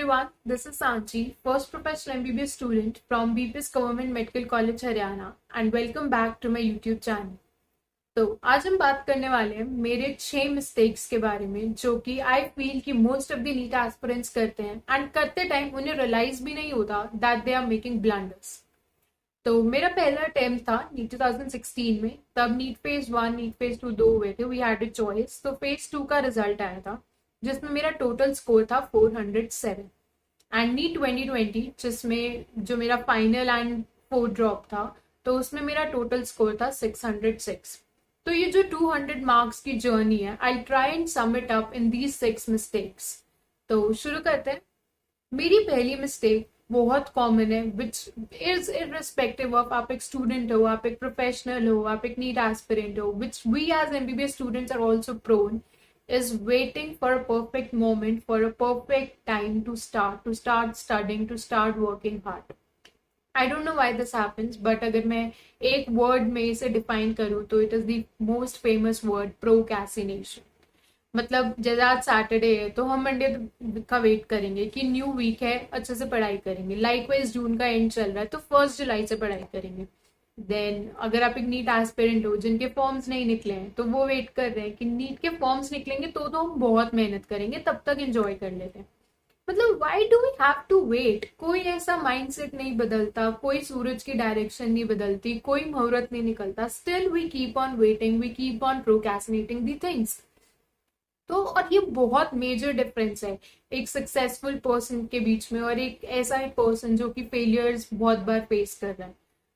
everyone, this is Sanchi, first professional MBBS student from BPS Government Medical College Haryana and welcome back to my YouTube channel. तो आज हम बात करने वाले हैं मेरे 6 मिस्टेक्स के बारे में जो कि आई फील कि most of the NEET aspirants करते हैं एंड करते टाइम उन्हें रियलाइज भी नहीं होता that they are making blunders. तो मेरा पहला अटेम्प्ट था नीट 2016 में, तब नीट फेज 1 नीट फेज 2 दो हुए थे, वी हैड अ चॉइस। तो फेज 2 का रिजल्ट आया था जिसमें मेरा टोटल स्कोर था 407 एंड नीट 2020 जिसमें जो मेरा फाइनल एंड फोर्थ ड्रॉप था तो उसमें मेरा टोटल स्कोर था 606। तो ये जो 200 मार्क्स की जर्नी है, I try and sum it up in these 6 mistakes. तो शुरू करते हैं। मेरी पहली मिस्टेक बहुत कॉमन है विच इज इररिस्पेक्टिव ऑफ आप एक स्टूडेंट हो, आप एक प्रोफेशनल हो, आप एक नीट एस्पिरेंट हो, which we as MBBS students are also prone, is waiting for a perfect moment, for a perfect time to start studying, to start working hard. I don't know why this happens, but अगर मैं एक word में इसे define करूँ तो it is the most famous word procrastination. मतलब जैसे आज सैटरडे है तो हम मंडे का वेट करेंगे कि न्यू वीक है, अच्छे से पढ़ाई करेंगे। लाइकवाइज जून का एंड चल रहा है तो 1 जुलाई से पढ़ाई करेंगे। देन अगर आप एक नीट एस्पिरेंट हो जिनके फॉर्म्स नहीं निकले हैं तो वो वेट कर रहे हैं कि नीट के फॉर्म्स निकलेंगे तो हम बहुत मेहनत करेंगे, तब तक एंजॉय कर लेते हैं। मतलब why do we have to wait? कोई ऐसा माइंडसेट नहीं बदलता, कोई सूरज की डायरेक्शन नहीं बदलती, कोई मुहूर्त नहीं निकलता, still we keep on waiting, we keep on procrastinating the things. तो और ये बहुत मेजर डिफरेंस है एक सक्सेसफुल पर्सन के बीच में और एक ऐसा एक पर्सन जो कि फेलियर्स बहुत बार फेस कर रहा है।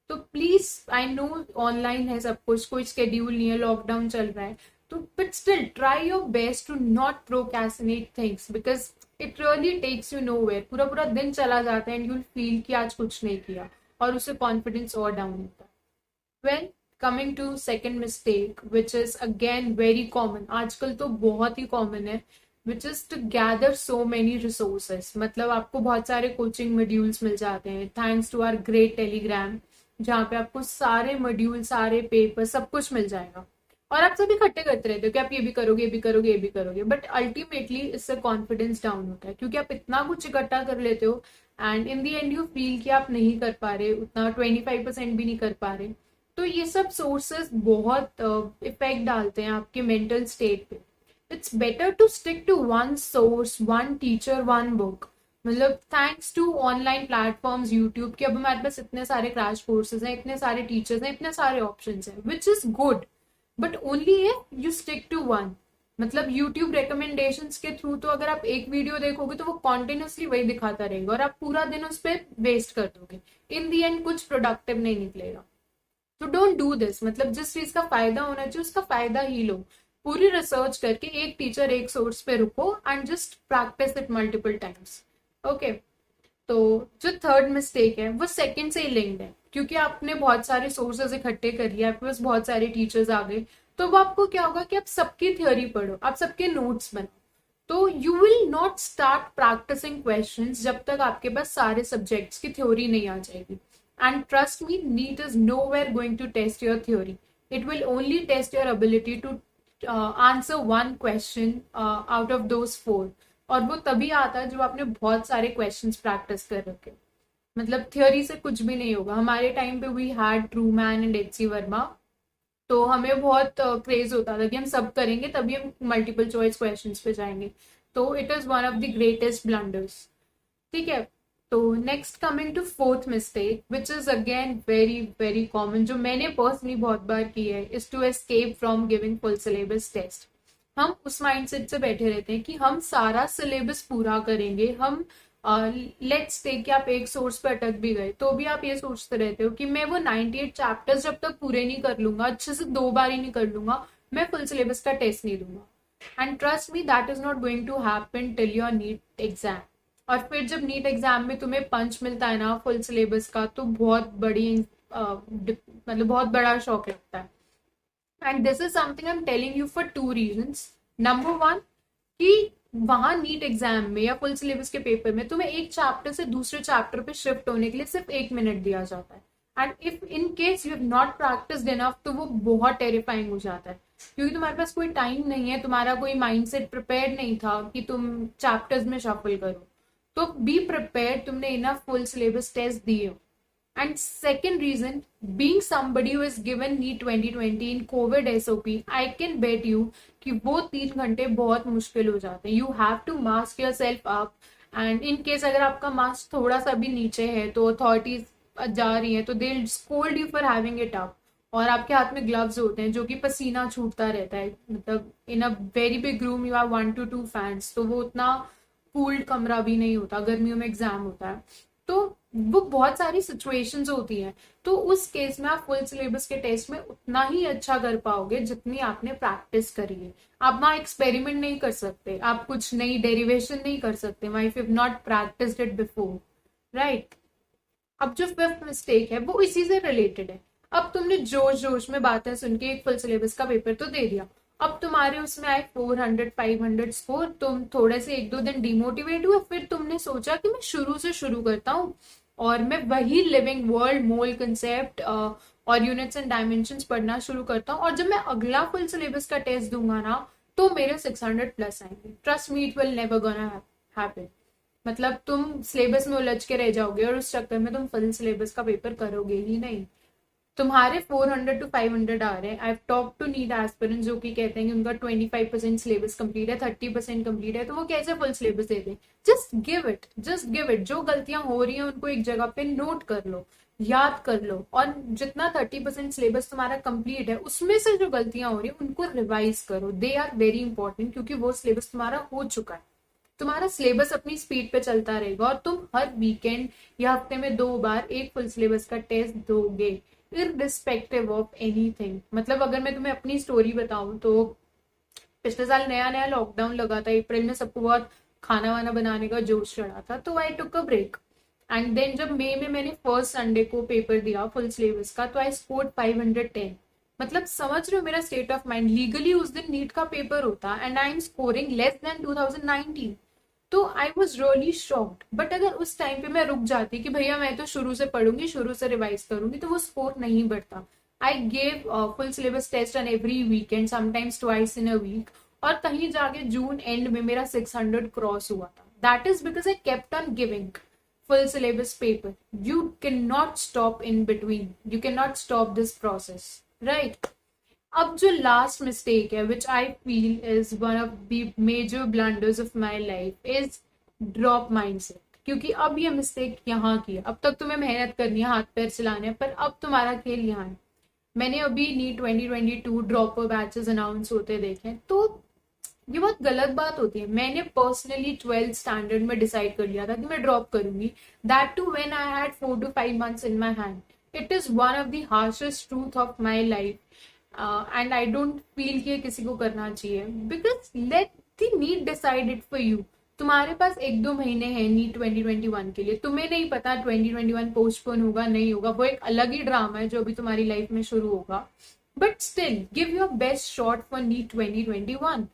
तो प्लीज, आई नो ऑनलाइन है सब कुछ, कोई शेड्यूल नहीं है, लॉकडाउन चल रहा है, तो but still try your best to not procrastinate things because it really takes you nowhere. पूरा पूरा दिन चला जाता है एंड यू विल फील कि आज कुछ नहीं किया और उससे कॉन्फिडेंस और डाउन होता है। Well, coming to second mistake which is again very common, आजकल तो बहुत ही कॉमन है, which is to gather so many resources. मतलब आपको बहुत सारे कोचिंग मॉड्यूल्स मिल जाते हैं thanks to our great Telegram, जहाँ पे आपको सारे मॉड्यूल, सारे पेपर, सब कुछ मिल जाएगा और आप सब इकट्ठे करते रहते हो कि आप ये भी करोगे, ये भी करोगे, ये भी करोगे, बट अल्टीमेटली इससे कॉन्फिडेंस डाउन होता है क्योंकि आप इतना कुछ इकट्ठा कर लेते हो and in the and you feel कि आप नहीं कर पा रहे उतना, 25% भी नहीं कर पा रहे। तो ये सब सोर्सेस बहुत इफेक्ट डालते हैं आपके मेंटल स्टेट पे। It's better to stick to one source, one teacher, one book. मतलब thanks to online platforms, YouTube के अब हमारे पास इतने सारे क्रैश कोर्सेज हैं, इतने सारे टीचर्स हैं, इतने सारे ऑप्शंस हैं, which is good, but only if you stick to one. मतलब यूट्यूब रिकमेंडेशंस के थ्रू तो अगर आप एक वीडियो देखोगे तो वो कॉन्टिन्यूसली वही दिखाता रहेगा और आप पूरा दिन उस पर वेस्ट कर दोगे, इन दी एंड कुछ प्रोडक्टिव नहीं निकलेगा। तो डोंट डू दिस। मतलब जिस चीज का फायदा होना चाहिए उसका फायदा ही लो। पूरी रिसर्च करके एक टीचर, एक सोर्स पे रुको and just practice it multiple times. Okay, तो जो थर्ड मिस्टेक है वो सेकंड से ही लिंक्ड है क्योंकि आपने बहुत सारे सोर्सेज इकट्ठे कर लिए, आपके पास बहुत सारे टीचर्स आ गए, तो वो आपको क्या होगा कि आप सबकी थ्योरी पढ़ो, आप सबके नोट्स बनाओ। तो you will not start practising questions जब तक आपके पास सारे सब्जेक्ट्स की थ्योरी नहीं आ जाएगी। And trust me, NEET is nowhere going to test your theory. It will only test your ability to answer one question out of those 4. और वो तभी आता है जब आपने बहुत सारे क्वेश्चंस प्रैक्टिस कर रखे। मतलब थ्योरी से कुछ भी नहीं होगा। हमारे टाइम पे we had Trueman and H C Verma, तो हमें बहुत क्रेज होता था कि हम सब करेंगे तभी हम मल्टीपल चॉइस क्वेश्चंस पे जाएंगे। तो it is one of the greatest blunders. ठीक है, तो next coming to fourth mistake which is again very very common, जो मैंने पर्सनली बहुत बार की है, is to escape from giving full syllabus test. हम उस माइंडसेट से बैठे रहते हैं कि हम सारा सिलेबस पूरा करेंगे। हम लेट्स टेक कि आप एक सोर्स पे अटक भी गए तो भी आप ये सोचते रहते हो कि मैं वो 98 चैप्टर्स जब तक पूरे नहीं कर लूंगा, अच्छे से 2 बार ही नहीं कर लूंगा, मैं फुल सिलेबस का टेस्ट नहीं दूंगा। And trust me, that is not going to happen till your NEET exam. और फिर जब नीट एग्जाम में तुम्हें पंच मिलता है ना फुल सिलेबस का, तो बहुत बड़ी मतलब बहुत बड़ा शौक लगता है। And this is something I am telling you for 2 reasons. Number 1 कि वहां नीट एग्जाम में या फुल सिलेबस के पेपर में तुम्हें एक चैप्टर से दूसरे चैप्टर पे शिफ्ट होने के लिए सिर्फ 1 मिनट दिया जाता है। And if in case you have not practised enough तो वो बहुत टेरिफाइंग हो जाता है क्योंकि तुम्हारे पास कोई टाइम नहीं है, तुम्हारा कोई माइंडसेट प्रिपेयर नहीं था कि तुम चैप्टर्स में शफल करो। तो बी प्रिपेयर, तुमने इनफ फुल सिलेबस टेस्ट दिए हो. And second reason, being somebody who has given NEET 2020 in COVID SOP, I can bet you कि वो 3 घंटे बहुत मुश्किल हो जाते हैं. You have to mask yourself up, and in case अगर आपका मार्क्स थोड़ा सा भी नीचे है तो अथॉरिटीज जा रही है तो they scolded you for having it up. और आपके हाथ में ग्लव्स होते हैं जो कि पसीना छूटता रहता है. मतलब in a very big room you have 1 to 2 fans, तो वो उतना कूल्ड कमरा भी नहीं होता. गर्मियों में एग्जाम होता है तो वो बहुत सारी सिचुएशंस होती हैं. तो उस केस में आप फुल सिलेबस के टेस्ट में उतना ही अच्छा कर पाओगे जितनी आपने प्रैक्टिस करी है. आप वहां एक्सपेरिमेंट नहीं कर सकते, आप कुछ नई डेरिवेशन नहीं कर सकते वहां if you have not practised it before, right. अब जो फिफ्थ मिस्टेक है वो इसी से रिलेटेड है. अब तुमने जोश जोश में बातें सुन के एक फुल सिलेबस का पेपर तो दे दिया. अब तुम्हारे उसमें आए 400-500 स्कोर, तुम थोड़े से 1-2 दिन डिमोटिवेट हुए, फिर तुमने सोचा कि मैं शुरू से शुरू करता हूँ और मैं वही लिविंग वर्ल्ड, मोल कंसेप्ट और यूनिट्स एंड डायमेंशंस पढ़ना शुरू करता हूँ. और जब मैं अगला फुल सिलेबस का टेस्ट दूंगा ना तो मेरे 600+ आएंगे. Trust me, it will never gonna happen. मतलब तुम सिलेबस में उलझ के रह जाओगे और उस चक्कर में तुम फुल सिलेबस का पेपर करोगे ही नहीं. तुम्हारे 400 to 500 आ रहे हैं. I have talk to NEET aspirants जो कि कहते हैं कि उनका 25% सिलेबस कंप्लीट है, 30% कंप्लीट है, तो वो कैसे फुल सिलेबस दे दें. Just give it, just give it. जो गलतियां हो रही हैं उनको एक जगह पे नोट कर लो, याद कर लो, और जितना 30% सिलेबस तुम्हारा कंप्लीट है उसमें से जो गलतियां हो रही है उनको रिवाइज करो. दे आर वेरी इंपॉर्टेंट क्योंकि वो सिलेबस तुम्हारा हो चुका है. तुम्हारा सिलेबस अपनी स्पीड पे चलता रहेगा और तुम हर वीकेंड या हफ्ते में 2 बार एक फुल सिलेबस का टेस्ट दोगे, इररिस्पेक्टिव ऑफ एनीथिंग. मतलब अगर मैं तुम्हें अपनी स्टोरी बताऊं तो पिछले साल नया नया लॉकडाउन लगा था. अप्रैल में सबको बहुत खाना वाना बनाने का जोश चढ़ा था, तो आई टुक अ ब्रेक. एंड देन जब मई में मैंने फर्स्ट संडे को पेपर दिया फुल सिलेबस का, तो आई स्कोर्ड 510. मतलब समझ रहे हो मेरा स्टेट ऑफ माइंड. लीगली उस दिन नीट का पेपर होता and I am scoring less than 2019. तो I was really shocked. But अगर उस टाइम पे मैं रुक जाती कि भैया मैं तो शुरू से पढ़ूंगी, शुरू से रिवाइज करूंगी, तो वो स्कोर नहीं बढ़ता. I gave full syllabus test on every weekend, sometimes twice in a week, और कहीं जाके जून एंड में मेरा 600 क्रॉस हुआ था. That is because I kept on giving full syllabus paper. You cannot stop in between. You cannot stop this process, right? अब जो last mistake है which I feel is one of the major blunders of my life is drop mindset. क्योंकि अब ये mistake यहाँ की है. अब तक तुम्हें मेहनत करनी है, हाथ पैर चलाने हैं, पर अब तुम्हारा खेल यहाँ है. मैंने अभी नीट 2022 ड्रॉपर बैचेस अनाउंस होते देखे, तो ये बहुत गलत बात होती है. मैंने पर्सनली 12th स्टैंडर्ड में डिसाइड कर लिया था कि मैं ड्रॉप करूंगी. That too when I had 4 to 5 months in my hand. It is one of the harshest truth of my life. And I don't feel कि किसी को करना चाहिए, because let the NEET decide it for you. तुम्हारे पास 1-2 महीने हैं NEET 2021 के लिए. तुम्हें नहीं पता 2021 पोस्टपोन होगा नहीं होगा, वो एक अलग ही ड्रामा है जो अभी तुम्हारी लाइफ में शुरू होगा. But still give your best shot for NEET 2021.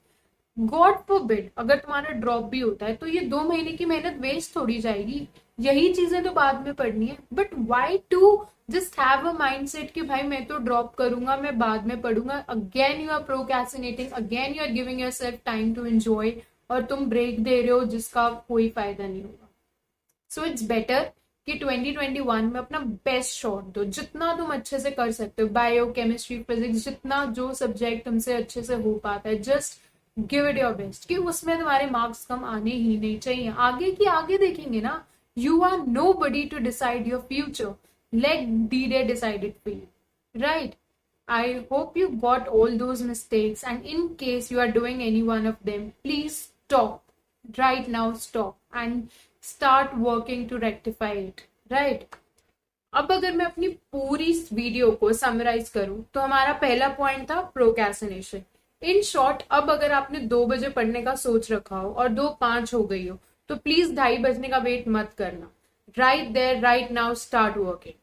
God forbid अगर तुम्हारा ड्रॉप भी होता है तो ये 2 महीने की मेहनत वेस्ट थोड़ी जाएगी. यही चीजें तो बाद में पढ़नी है. But why to just have a mindset कि भाई मैं तो ड्रॉप करूंगा, मैं बाद में पढ़ूंगा. Again you are procrastinating, again you are giving yourself time to enjoy, और तुम ब्रेक दे रहे हो जिसका कोई फायदा नहीं होगा. सो इट्स बेटर कि 2021 में अपना बेस्ट शॉट दो, जितना तुम अच्छे से कर सकते हो. बायो, केमिस्ट्री, फिजिक्स, जितना जो सब्जेक्ट तुमसे अच्छे से हो पाता है, just give it your best. कि उसमें तुम्हारे मार्क्स कम आने ही नहीं चाहिए. आगे की आगे देखेंगे ना. You are nobody to decide your future. Let D-Day decide it for you, right? I hope you got all those mistakes, and in case you are doing any one of them, please stop right now, stop and start working to rectify it, right? अब अगर मैं अपनी पूरी video को summarise करूं तो हमारा पहला पॉइंट था प्रोक्रेस्टिनेशन. इन शॉर्ट, अब अगर आपने 2 बजे पढ़ने का सोच रखा हो और 2:05 हो गई हो तो प्लीज 2:30 बजने का वेट मत करना. Right there, right now, start working.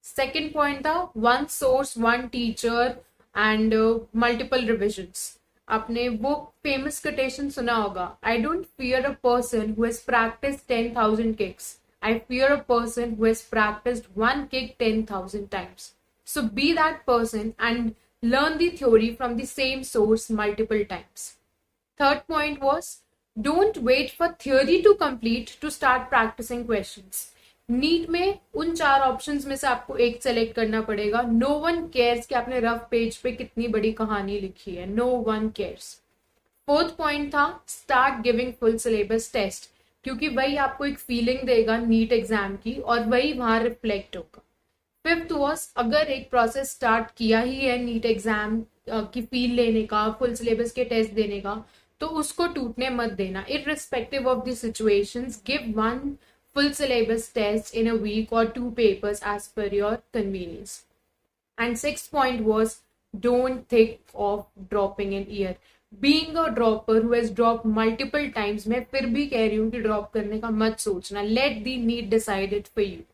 Second point था 1 source 1 teacher and multiple revisions. आपने वो फेमस कोटेशन सुना होगा, I don't fear a person who has practised 10,000 kicks, I fear a person who has practised 1 kick 10,000 times. So be that person and learn the theory from the same source multiple times. Third point was don't wait for theory to complete to start practising questions. NEET में उन 4 options में से आपको एक select करना पड़ेगा। No one cares कि आपने रफ पेज पे कितनी बड़ी कहानी लिखी है, no one cares. Fourth point था start giving full syllabus test, क्योंकि वही आपको एक फीलिंग देगा नीट एग्जाम की और वही वहां रिफ्लेक्ट होगा। फिफ्थ वॉज अगर एक प्रोसेस स्टार्ट किया ही है नीट एग्जाम की फील लेने का, फुल सिलेबस के टेस्ट देने का, तो उसको टूटने मत देना। Irrespective of the situations, give one full syllabus test in a week or 2 papers as per your convenience. And sixth point was don't think of dropping an year. Being a dropper who has dropped multiple times, मैं फिर भी कह रही हूँ कि drop करने का मत सोचना। Let the need decide it for you.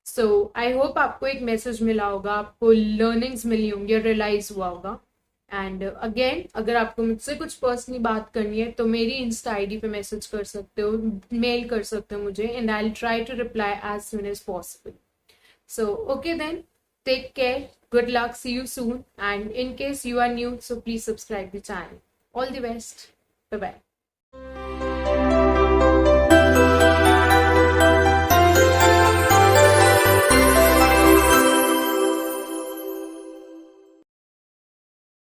So I hope आपको एक मैसेज मिला होगा, आपको लर्निंग्स मिली होंगी, रियलाइज हुआ होगा। एंड अगेन अगर आपको मुझसे कुछ पर्सनली बात करनी है तो मेरी इंस्टा आईडी पे मैसेज कर सकते हो, मेल कर सकते हो मुझे, and I will try to reply as soon as possible. So okay then, take care, good luck, see you soon, and in case you are new so please subscribe the channel. All the best, bye bye.